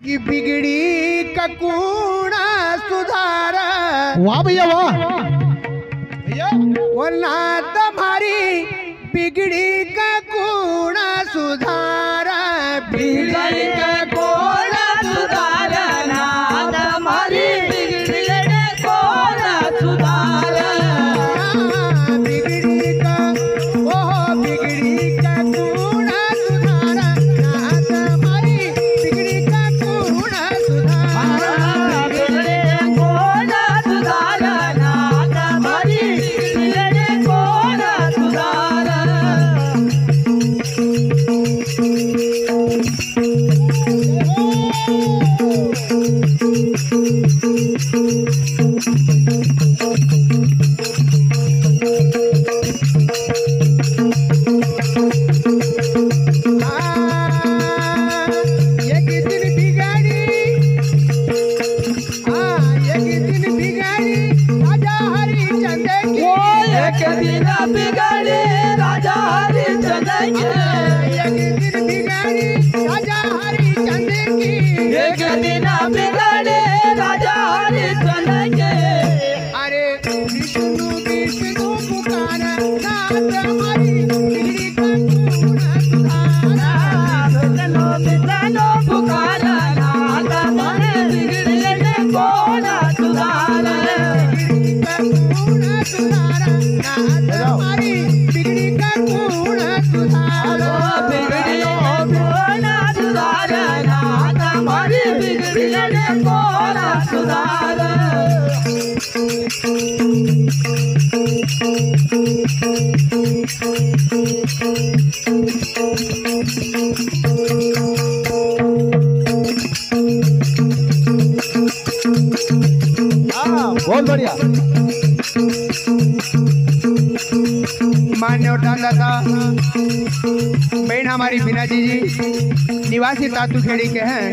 की बिगड़ी का कूड़ा सुधारा। वाह भैया वाह। भैया वरना तुम्हारी बिगड़ी का कूड़ा सुधारा। बिगड़ी का कूड़ा सुधारा ना तुम्हारी बिगड़ी का कूड़ा सुधारा। बिगड़ी का बिगड़ी का कूड़ा सुधारा ना तुम्हारी बिगड़ी का कूड़ा सुधारा। बिगड़ी कूड़ा सुधारा ना तुम्हारी बिगड़ी कूड़ा सुधारा। बिगाड़ी राजा हरिचंद्र की एक दिन बिगाड़ी राजा हरिचंद्र की एक दिन बिगाड़ी राजा हरिचंद्र के। अरे विष्णु विष्णु पुकारा नाथ हमारी बिगड़ी का कूड़ा सुधारा। विष्णु विष्णु पुकारा नाथ हमारी बिगड़ी का कूड़ा सुधारा। बिगड़ी का कूड़ा सुधारा हमारी बिगड़ी का कूड़ा सुधारा। बिगड़ी कूड़ा सुधारा नाथ हमारी बिगड़ी का कूड़ा सुधारा। बहुत बढ़िया। मान्य दादा बहन हमारी बीना जी निवासी तातू खेड़ी के हैं।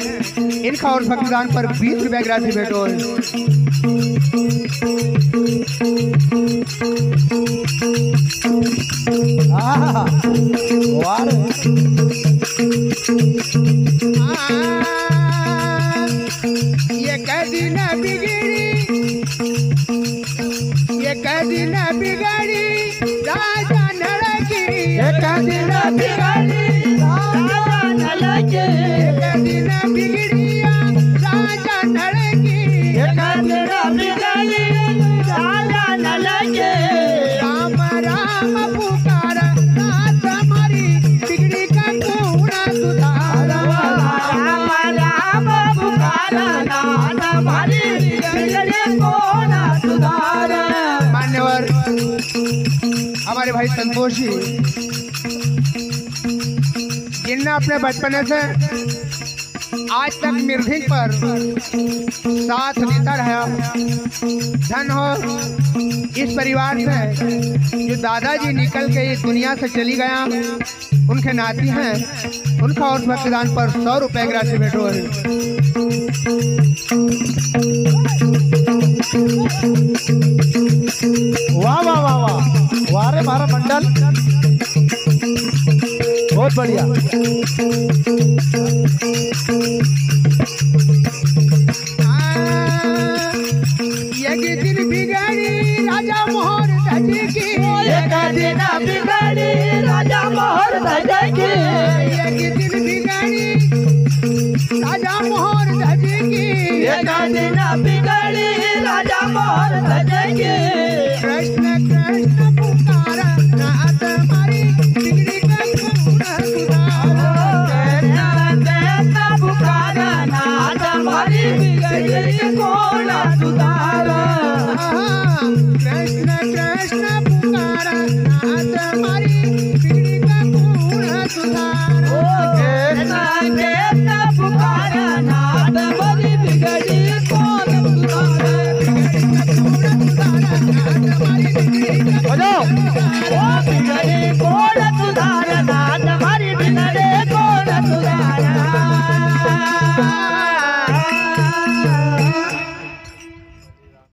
इनका और भक्तदान पर 20 रुपया की राशि भेटो। ये कदी न बिगड़ी ये कदी न बिगड़ी राजा नलकी। एक दिन बिगड़ी राजा नलकी। एक दिन बिगड़िया राजा नलकी। एक दिन बिगड़ी राजा नलकी। राम राम पुकारा नाथ हमारी बिगड़ी का कूड़ा सुधारा। राम राम पुकारा नाथ हमारी बिगड़ी का कूड़ा सुधारा। मान्यवर हमारे भाई संतोष जी जिनने अपने बचपन से आज तक मृदंग पर साथ देता रहा। धन हो इस परिवार से जो दादाजी निकल के इस दुनिया से चली गया। उनके नाती हैं। उनका और भक्तदान पर 100 रुपए की राशि भेटो है। वाह वाह वाह वाह वाह रे हमारा मंडल बहुत बढ़िया। एक दिन बिगाड़ी राजा मोहर धज की। एक दिन बिगाड़ी राजा मोहर धज की। एक दिन बिगाड़ी राजा मोहर धज की। एक दिन बिगाड़ी राजा मोहर धज की। कृष्ण कृष्ण पुकारा नाथ हमारी बिगड़ी का कूड़ा सुधारा। कृष्ण पुकारा नाथ हमारी बिगड़ी का कूड़ा सुधारा। कृष्ण कृष्ण पुकारा नाथ हमारी बिगड़ी का कूड़ा सुधारा। कृष्ण